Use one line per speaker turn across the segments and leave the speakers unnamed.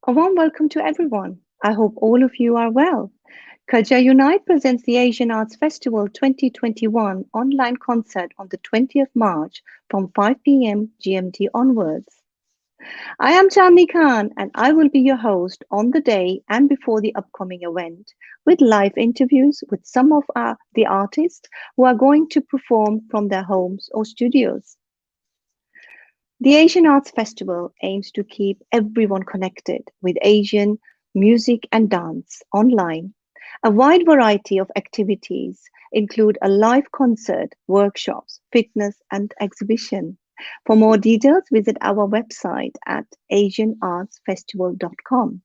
A warm welcome to everyone. I hope all of you are well. Culture Unite presents the Asian Arts Festival 2021 online concert on the 20th March from 5 p.m. GMT onwards. I am Chandni Khan and I will be your host on the day and before the upcoming event with live interviews with some of the artists who are going to perform from their homes or studios. The Asian Arts Festival aims to keep everyone connected with Asian music and dance online. A wide variety of activities include a live concert, workshops, fitness, and exhibition. For more details, visit our website at asianartsfestival.com.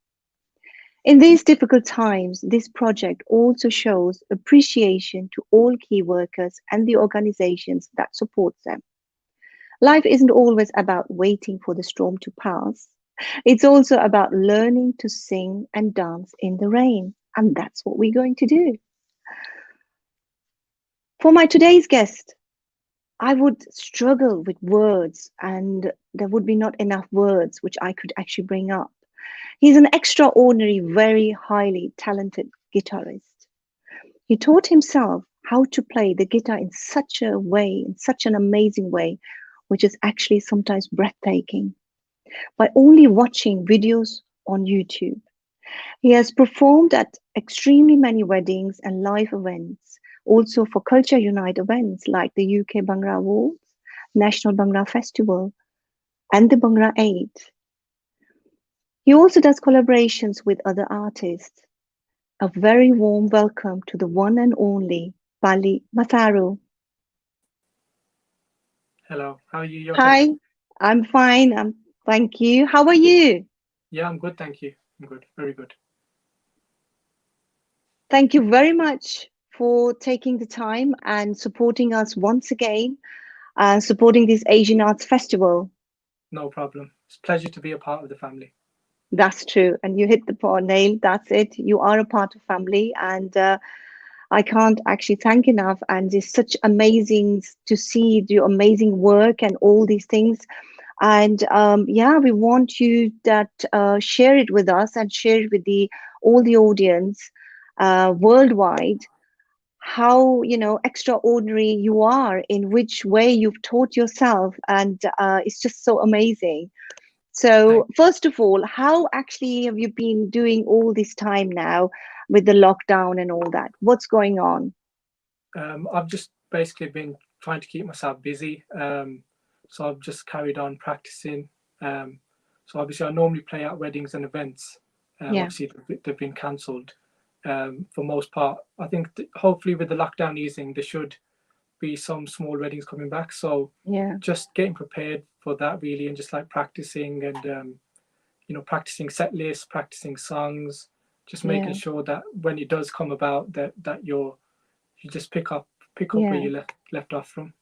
In these difficult times, this project also shows appreciation to all key workers and the organizations that support them. Life isn't always about waiting for the storm to pass. It's also about learning to sing and dance in the rain. And that's what we're going to do. For my today's guest, I would struggle with words and there would be not enough words which I could actually bring up. He's an extraordinary, very highly talented guitarist. He taught himself how to play the guitar in such a way, in such an amazing way, which is actually sometimes breathtaking, by only watching videos on YouTube. He has performed at extremely many weddings and live events, also for Culture Unite events like the UK Bhangra Awards, National Bhangra Festival, and the Bhangra 8. He also does collaborations with other artists. A very warm welcome to the one and only Pally Matharu.
Hello, how are you? You okay?
Hi, I'm fine. Thank you. How are you?
Yeah, I'm good, thank you. I'm good, very good.
Thank you very much for taking the time and supporting us once again, supporting this Asian Arts Festival.
No problem. It's a pleasure to be a part of the family.
That's true. And you hit the nail. That's it. You are a part of family. And I can't actually thank enough. And it's such amazing to see your amazing work and all these things. And yeah, we want you that share it with us and share it with the all the audience worldwide how extraordinary you are, in which way you've taught yourself, and it's just so amazing. So
Thank
first of all, how actually have you been doing all this time now with the lockdown and all that? What's going on?
I've just basically been trying to keep myself busy. So I've just carried on practicing. So obviously I normally play at weddings and events.
Yeah,
Obviously they've been cancelled for most part. I think hopefully with the lockdown easing, there should be some small weddings coming back. So
yeah,
just getting prepared for that really, and just like practicing and practicing set lists, practicing songs, just making
yeah,
sure that when it does come about, that you just pick up where
yeah.
you left off from.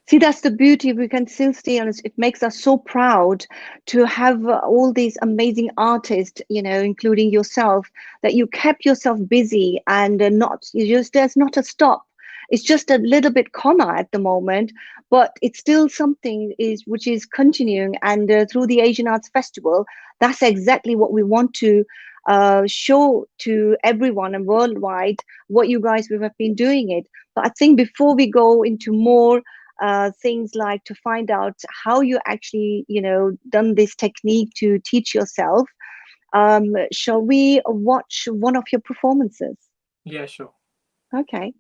See, that's the beauty. We can still stay honest. It makes us so proud to have all these amazing artists, including yourself, that you kept yourself busy and not, there's not a stop. It's just a little bit comma at the moment, but it's still something which is continuing. And through the Asian Arts Festival, that's exactly what we want to show to everyone and worldwide what you guys have been doing it. But I think before we go into more things like to find out how you actually, done this technique to teach yourself. Shall we watch one of your performances?
Yeah, sure.
Okay.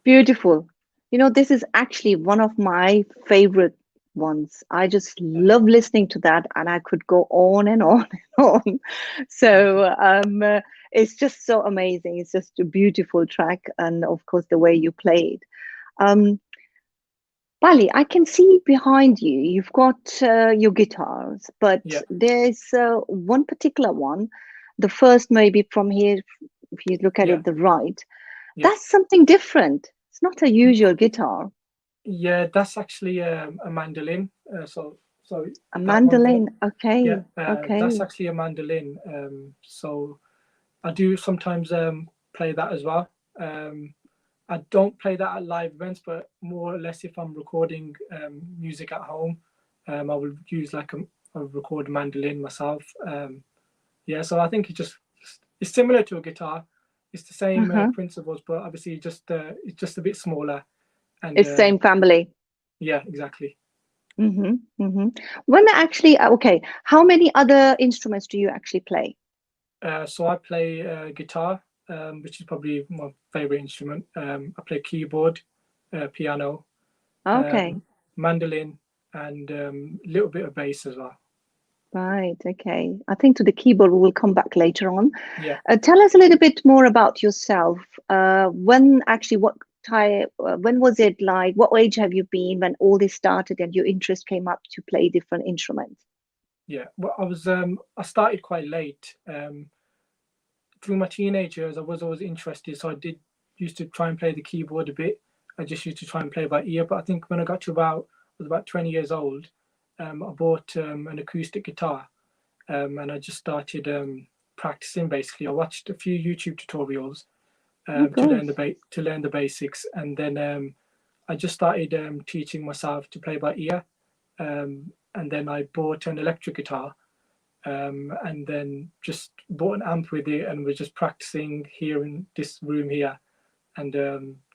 Beautiful. You know, this is actually one of my favorite ones. I just love listening to that, and I could go on and on and on. So it's just so amazing. It's just a beautiful track, and of course, the way you played. Um, Pali, I can see behind you, you've got your guitars, but
Yeah,
there's one particular one. The first, maybe from here, if you look at
yeah,
it, the right,
yeah.
that's something different. It's not a
Y-
usual guitar.
Yeah, that's actually a mandolin. So
A
that one there.
mandolin.
Yeah,
Okay,
that's
okay.
actually a mandolin. So I do sometimes play that as well. Um, I don't play that at live events, but more or less if I'm recording music at home, I will use like a record mandolin myself. Yeah, so I think it's similar to a guitar. It's the same
Uh-huh.
principles, but obviously just it's just a bit smaller. And
It's same family.
yeah, exactly.
Mm-hmm, mm-hmm. When actually, okay, how many other instruments do you actually play?
So I play guitar, which is probably my favorite instrument. I play keyboard, piano,
Okay,
um, mandolin, and a little bit of bass as well.
right, okay. I think to the keyboard we will come back later on.
Yeah,
Tell us a little bit more about yourself. When actually, what time, when was it like? What age have you been when all this started and your interest came up to play different instruments?
yeah. Well, I started quite late. Through my teenage years, I was always interested, so I did used to try and play the keyboard a bit. I just used to try and play by ear. But I think when I got to I was about 20 years old, I bought an acoustic guitar, and I just started practicing. Basically, I watched a few YouTube tutorials
Oh,
to
gosh.
to learn the basics, and then I just started teaching myself to play by ear. And then I bought an electric guitar, and then just bought an amp with it, and was just practicing here in this room here, and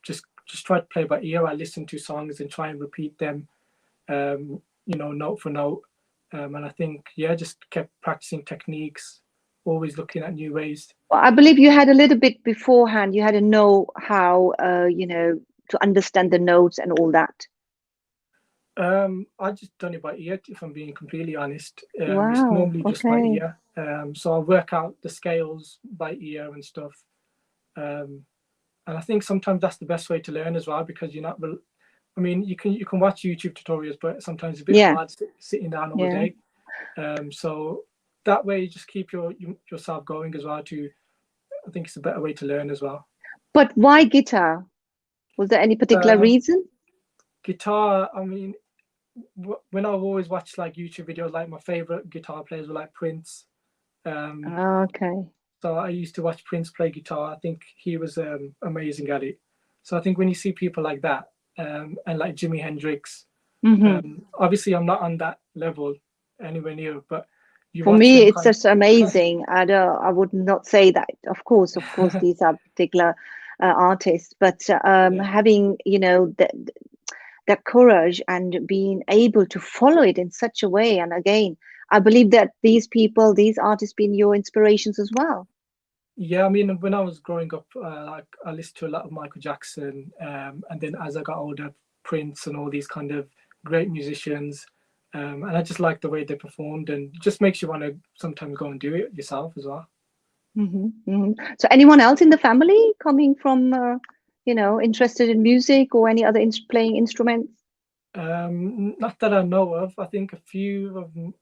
just try to play by ear. I listen to songs and try and repeat them, note for note. And I think, yeah, just kept practicing techniques, always looking at new ways.
Well, I believe you had a little bit beforehand. You had to know how, to understand the notes and all that.
I just done it by ear, if I'm being completely honest. It's
Wow.
normally just by
Okay.
ear. So I work out the scales by ear and stuff. Um, and I think sometimes that's the best way to learn as well, because you're not. I mean, you can watch YouTube tutorials, but sometimes it's a bit
Yeah.
hard sitting down all
Yeah.
day. So that way, you just keep yourself going as well. I think it's a better way to learn as well.
But why guitar? Was there any particular
Um,
reason?
Guitar. I mean, when I've always watched like YouTube videos, like my favorite guitar players were like Prince. Um,
Okay.
so I used to watch Prince play guitar. I think he was amazing at it. So I think when you see people like that, and like Jimi Hendrix,
Hmm.
obviously I'm not on that level anywhere near, but you
For
watch
me,
them
it's
kind
just amazing. I would not say that. Of course,
of,
these are particular artists, but
yeah.
having, that courage and being able to follow it in such a way. And again, I believe that these people, these artists, been your inspirations as well.
Yeah, I mean, when I was growing up, like I listened to a lot of Michael Jackson, and then as I got older, Prince and all these kind of great musicians, and I just like the way they performed, and it just makes you want to sometimes go and do it yourself as well.
Hmm. Hmm. So, anyone else in the family coming from, interested in music or any other playing instruments?
Not that I know of. I think a few of them,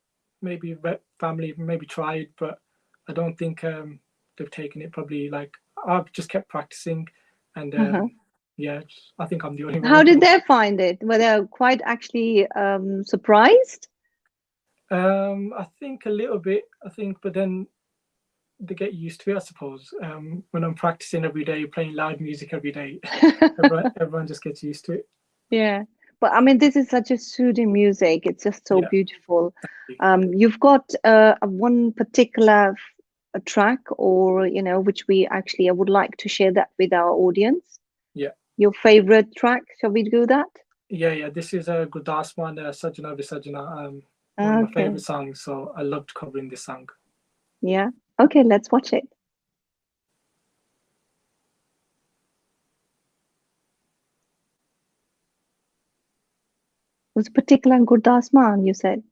maybe family maybe tried, but I don't think they've taken it. Probably like I've just kept practicing, and
Uh-huh.
yeah, I think I'm the only one
How
at the
did
moment.
they find it? Were they quite actually surprised?
I think a little bit. I think, but then they get used to it, I suppose. When I'm practicing every day, playing loud music every day, everyone just gets used to it.
Yeah. But I mean, this is such a soothing music. It's just so
Yeah,
beautiful. You've got one particular a track, or which we actually, I would like to share that with our audience.
yeah,
Your favorite track? Shall we do that?
yeah. This is a Gurdas one, Sajana Visajana, one of my favorite
Okay.
songs. So I loved covering this song.
Yeah. Okay, let's watch it. Was particular Gurdas Man, you said?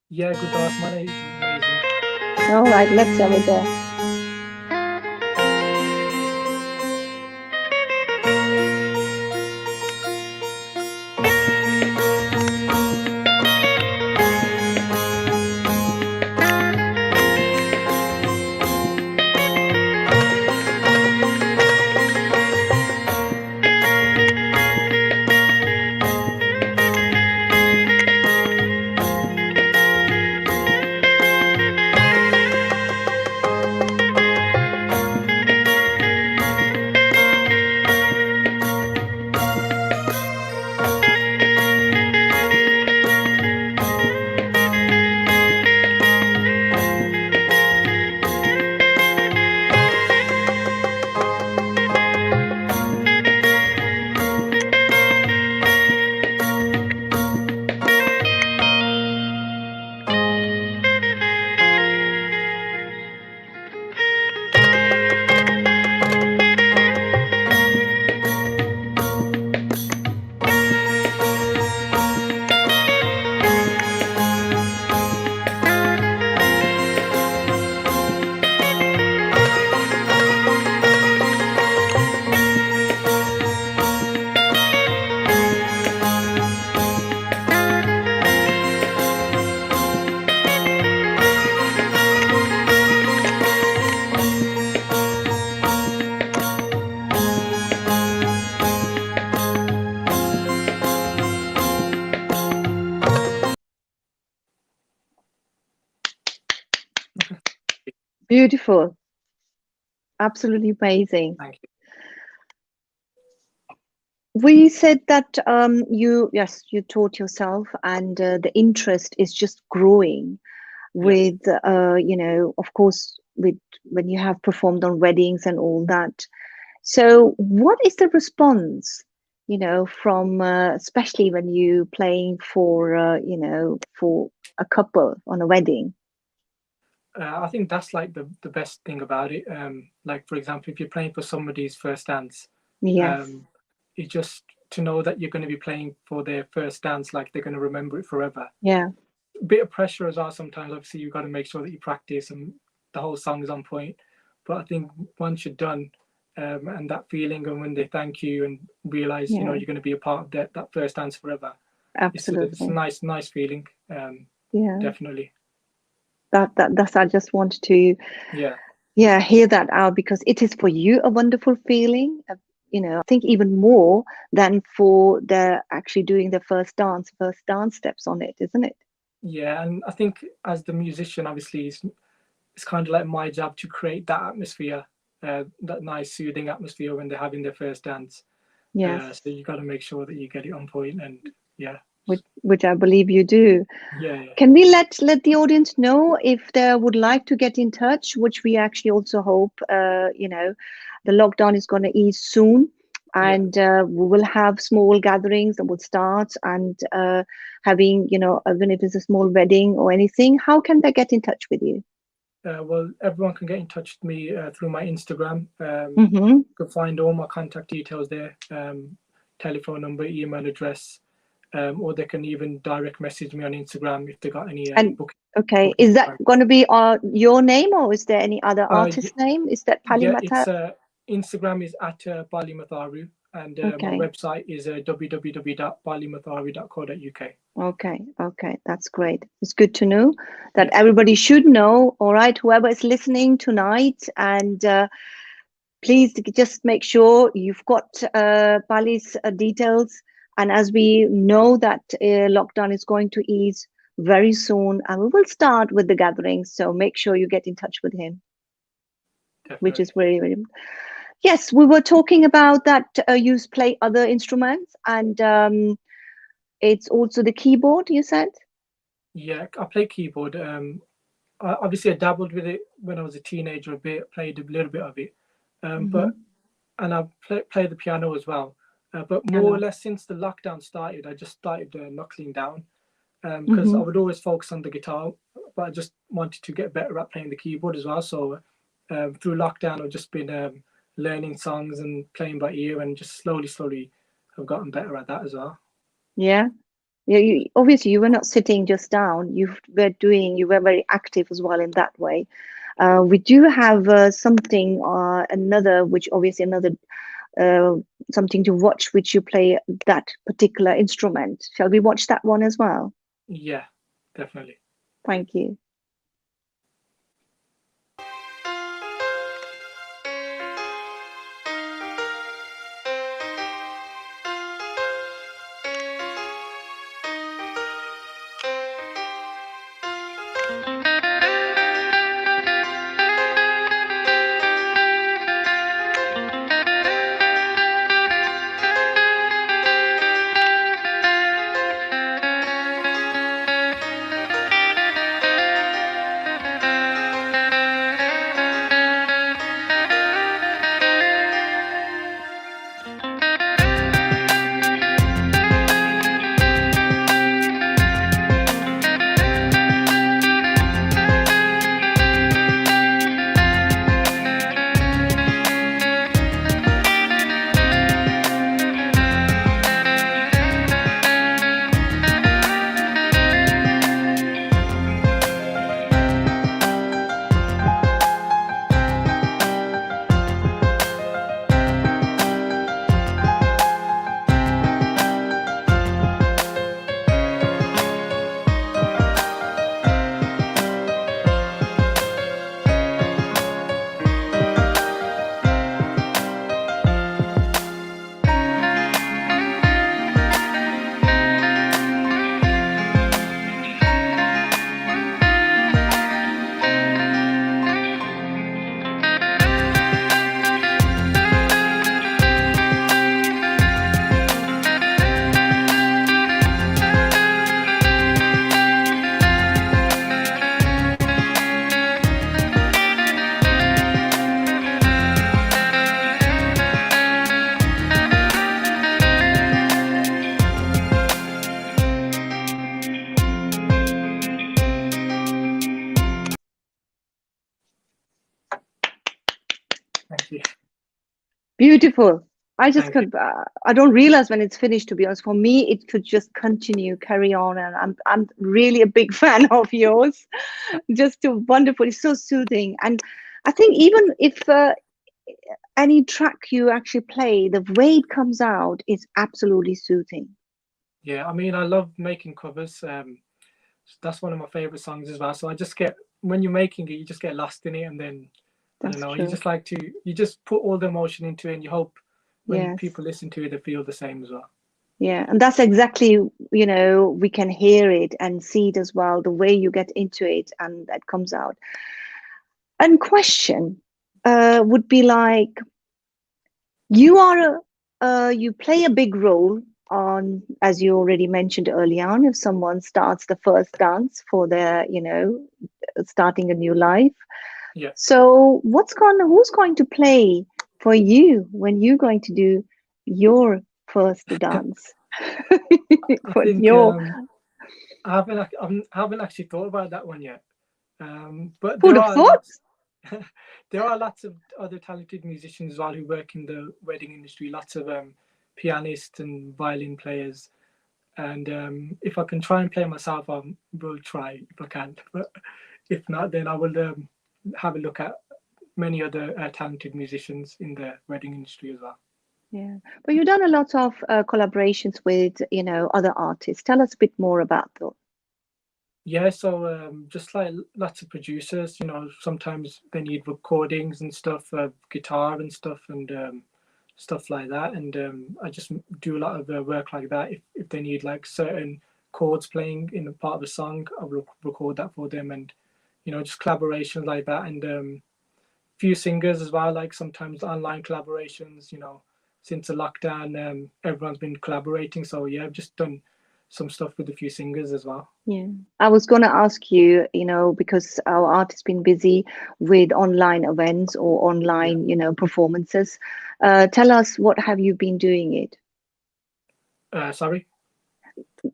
Yeah, Gurdas Mann is amazing.
All right, let's have it there. Beautiful. Absolutely amazing.
Thank you.
We said that yes, you taught yourself, and the interest is just growing
Yeah.
with, of course, with when you have performed on weddings and all that. So, what is the response, from especially when you playing for, for a couple on a wedding?
I think that's like the best thing about it. Like for example, if you're playing for somebody's first dance,
Yes.
it's just to know that you're going to be playing for their first dance, like they're going to remember it forever.
Yeah.
A bit of pressure as well sometimes. Obviously, you've got to make sure that you practice and the whole song is on point. But I think once you're done, and that feeling, and when they thank you and realize
Yeah.
you're going to be a part of that first dance forever, it's a
Absolutely.
nice feeling.
Yeah.
Definitely.
That's I just wanted to
Yeah.
hear that out, because it is for you a wonderful feeling. I think even more than for the actually doing the first dance steps on it, isn't it?
Yeah, and I think as the musician, obviously, it's kind of like my job to create that atmosphere, that nice soothing atmosphere when they're having their first dance.
Yes.
So you got to make sure that you get it on point, and yeah,
Which I believe you do.
yeah.
Can we let the audience know if they would like to get in touch, which we actually also hope, the lockdown is going to ease soon, and we will have small gatherings that will start, and having, even if it's a small wedding or anything, how can they get in touch with you?
Well, everyone can get in touch with me through my Instagram.
Mm-hmm.
You can find all my contact details there, telephone number, email address, or they can even direct message me on Instagram if they got any
And
booking.
okay, is that going to be your name, or is there any other artist name? Is that Pally
Yeah,
Matharu?
it's Instagram is at Pally Matharu, and my
Okay.
website is www.pallymatharu.co.uk.
Okay, that's great. It's good to know that
Yeah.
everybody should know. All right, whoever is listening tonight, and please just make sure you've got Pali's details. And as we know that lockdown is going to ease very soon, and we will start with the gatherings. So make sure you get in touch with him, which is
Definitely.
very, very. Yes, we were talking about that you play other instruments, and it's also the keyboard, you said?
Yeah, I play keyboard. Obviously, I dabbled with it when I was a teenager a bit, played a little bit of it,
Mm-hmm.
but and I play the piano as well. But more or
Piano.
less since the lockdown started, I just started knuckling down, because I
Mm-hmm.
would always focus on the guitar, but I just wanted to get better at playing the keyboard as well. So through lockdown, I've just been learning songs and playing by ear, and just slowly, I've gotten better at that as well.
Yeah. Obviously you were not sitting just down. You were very active as well in that way. We do have another, which obviously another uh, something to watch, which you play that particular instrument. Shall we watch that one as well?
Yeah, definitely.
Thank you.
Thank you.
Beautiful. I just
Thank you.
could. I don't realize when it's finished. To be honest, for me, it could just continue, carry on, and I'm really a big fan of yours. Just wonderful. It's so soothing, and I think even if any track you actually play, the way it comes out is absolutely soothing.
Yeah, I mean, I love making covers. That's one of my favorite songs as well. So I just get when you're making it, you just get lost in it, and then I don't
That's
know, you
true.
just like to you just put all the emotion into it, and you hope when
Yes.
people listen to it, they feel the same as well.
Yeah, and that's exactly, we can hear it and see it as well, the way you get into it and that comes out. And question would be like, you are you play a big role on, as you already mentioned early on, if someone starts the first dance for their, starting a new life.
Yeah.
So who's going to play for you when you're going to do your first dance?
I
What's
think
your
I haven't actually thought about that one yet. But
food
there
of
are
thought?
lots there are lots of other talented musicians as well who work in the wedding industry. Lots of pianists and violin players. And if I can try and play myself, I will try if I can. But if not, then I will have a look at many other talented musicians in the wedding industry as well.
Yeah, but you've done a lot of collaborations with, other artists. Tell us a bit more about those.
Yeah, so just like lots of producers, sometimes they need recordings and stuff, guitar and stuff, and stuff like that. And I just do a lot of work like that. If they need like certain chords playing in a part of a song, I'll record that for them, and just collaborations like that. And few singers as well, like sometimes online collaborations. Since the lockdown, everyone's been collaborating. So yeah, I've just done some stuff with a few singers as well.
Yeah, I was going to ask you, because our art has been busy with online events or
Yeah.
online, performances. Tell us, what have you been doing it?
Sorry.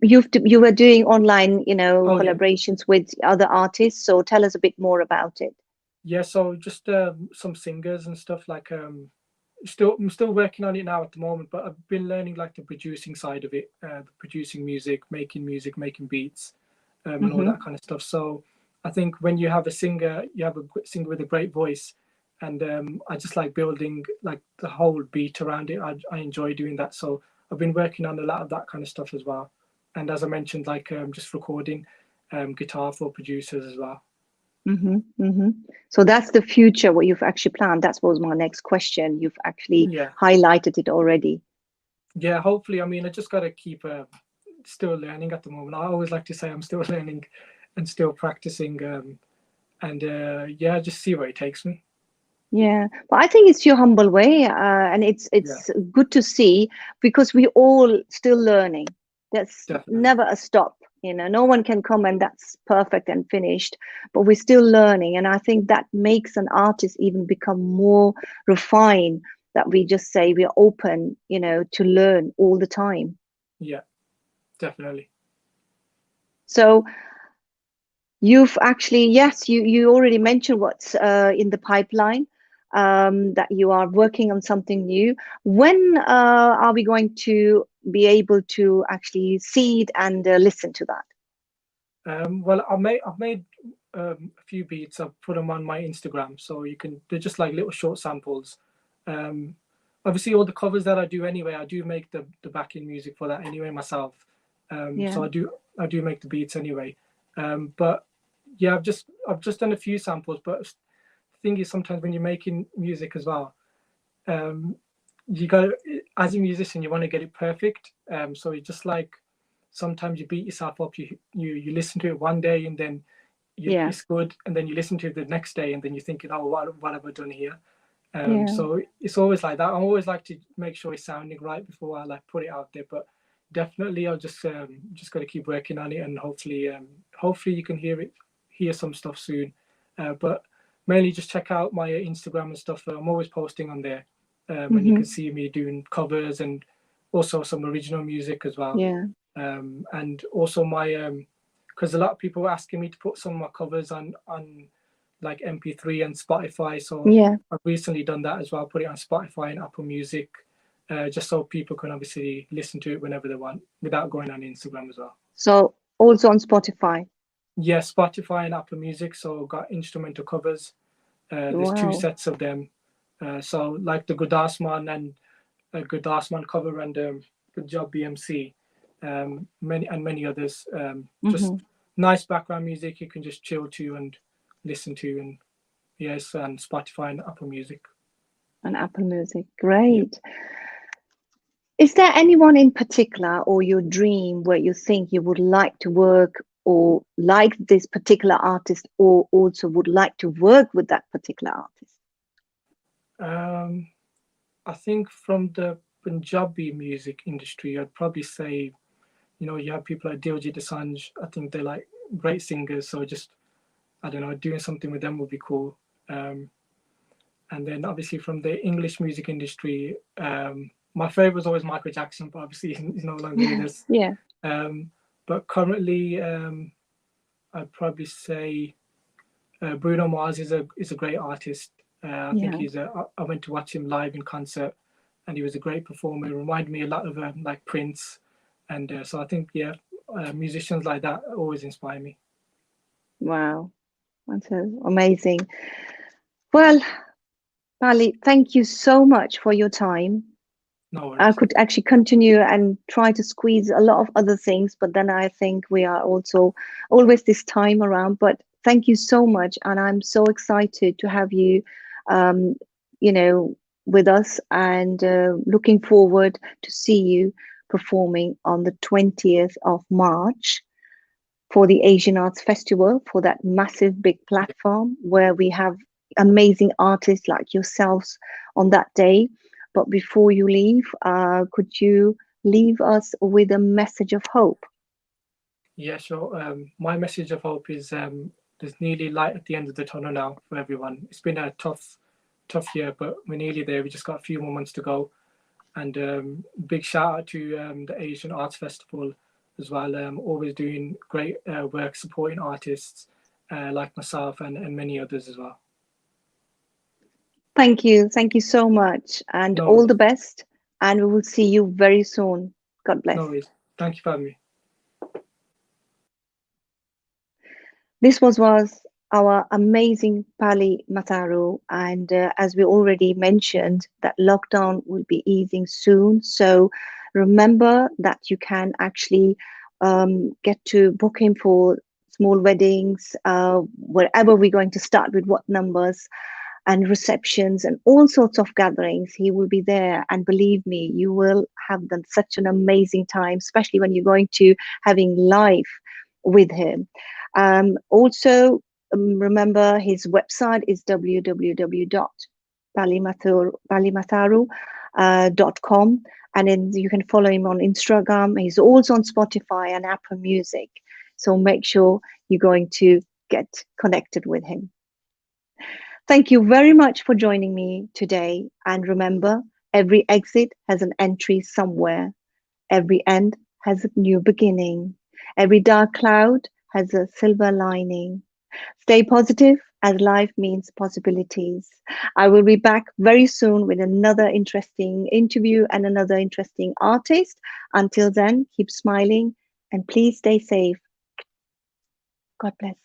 You were doing online,
Oh yeah.
collaborations with other artists. So tell us a bit more about it.
Yeah, so just some singers and stuff like I'm still working on it now at the moment, but I've been learning like the producing side of it, the producing music, making beats, and all that kind of stuff. So I think when you have a singer, you have a singer with a great voice, and I just like building like the whole beat around it. I enjoy doing that. So I've been working on a lot of that kind of stuff as well. And as I mentioned, like just recording guitar for producers as well.
So that's the future, what you've actually planned. That was my next question. You've actually
Yeah.
highlighted it already.
Yeah, hopefully. I mean, I just got to keep still learning at the moment. I always like to say I'm still learning and still practicing. And yeah, just see where it takes me.
Yeah, but I think it's your humble way, and it's
Yeah,
good to see because we all still learning. That's
definitely.
never a stop. No one can come and that's perfect and finished, but we're still learning, and I think that makes an artist even become more refined. That we just say we're open, to learn all the time.
Yeah, definitely.
So you've actually, yes, you already mentioned what's in the pipeline, that you are working on something new. When are we going to be able to actually see it and listen to that?
Well, I've made a few beats. I've put them on my Instagram, so you can. They're just like little short samples. Um, Obviously, all the covers that I do anyway, I do make the backing music for that anyway myself.
Yeah,
So I do make the beats anyway. But yeah, I've just done a few samples. But the thing is, sometimes when you're making music as well, um, you got as a musician, you want to get it perfect. So it's just like sometimes you beat yourself up. You listen to it one day and then
yeah,
it's good, and then you listen to it the next day and then you're thinking, oh, what have I done here?
yeah.
So it's always like that. I always like to make sure it's sounding right before I like put it out there. But definitely, I'll just got to keep working on it, and hopefully you can hear some stuff soon. But mainly just check out my Instagram and stuff. I'm always posting on there, and you can see me doing covers and also some original music as well.
Yeah,
And also my because a lot of people were asking me to put some of my covers on like MP3 and Spotify. So
yeah.
I've recently done that as well, put it on Spotify and Apple Music, just so people can obviously listen to it whenever they want without going on Instagram as well.
So also on Spotify.
Yeah, Spotify and Apple Music. So got instrumental covers. There's two
Wow.
sets of them. So like the Gurdasman and Gurdasman cover and Good Job BMC, many others. Just nice background music you can just chill to and listen to, and yes, and Spotify and Apple Music.
On Apple Music.
Yeah.
Great. Is there anyone in particular or your dream where you think you would like to work or like this particular artist or also would like to work with that particular artist?
Um, I think from the Punjabi music industry, I'd probably say, you have people like Diljit Dosanjh. I think they're like great singers. So just, I don't know, doing something with them would be cool. And then obviously from the English music industry, my favorite was always Michael Jackson, but obviously he's no longer with us.
Yeah.
But currently, I'd probably say Bruno Mars is a great artist. I think
Yeah.
I went to watch him live in concert, and he was a great performer. He reminded me a lot of like Prince, and so I think musicians like that always inspire me.
Wow. That's amazing. Well, Pali, thank you so much for your time.
No
I
worries.
could actually continue and try to squeeze a lot of other things, but then I think we are also always this time around. But thank you so much, and I'm so excited to have you, um, you know, with us, and looking forward to see you performing on the 20th of March for the Asian Arts Festival, for that massive big
Yeah.
platform where we have amazing artists like yourselves on that day. But before you leave, could you leave us with a message of hope?
Yeah, sure. My message of hope is there's nearly light at the end of the tunnel now for everyone. It's been a tough year, but we're nearly there. We just got a few more months to go. And big shout out to the Asian Arts Festival as well. Always doing great work supporting artists like myself and many others as well.
Thank you. Thank you so much. And
No
all the
worries.
best. And we will see you very soon. God
No
bless.
worries. Thank you for having me.
This was our amazing Pali Matharu. And as we already mentioned, that lockdown will be easing soon. So remember that you can actually get to book him for small weddings, wherever we're going to start with what numbers and receptions and all sorts of gatherings. He will be there. And believe me, you will have done such an amazing time, especially when you're going to having life with him. Also, remember his website is www.pallymatharu.com. And then you can follow him on Instagram. He's also on Spotify and Apple Music. So make sure you're going to get connected with him. Thank you very much for joining me today. And remember, every exit has an entry somewhere. Every end has a new beginning. Every dark cloud has a silver lining. Stay positive as life means possibilities. I will be back very soon with another interesting interview and another interesting artist. Until then, keep smiling and please stay safe. God bless.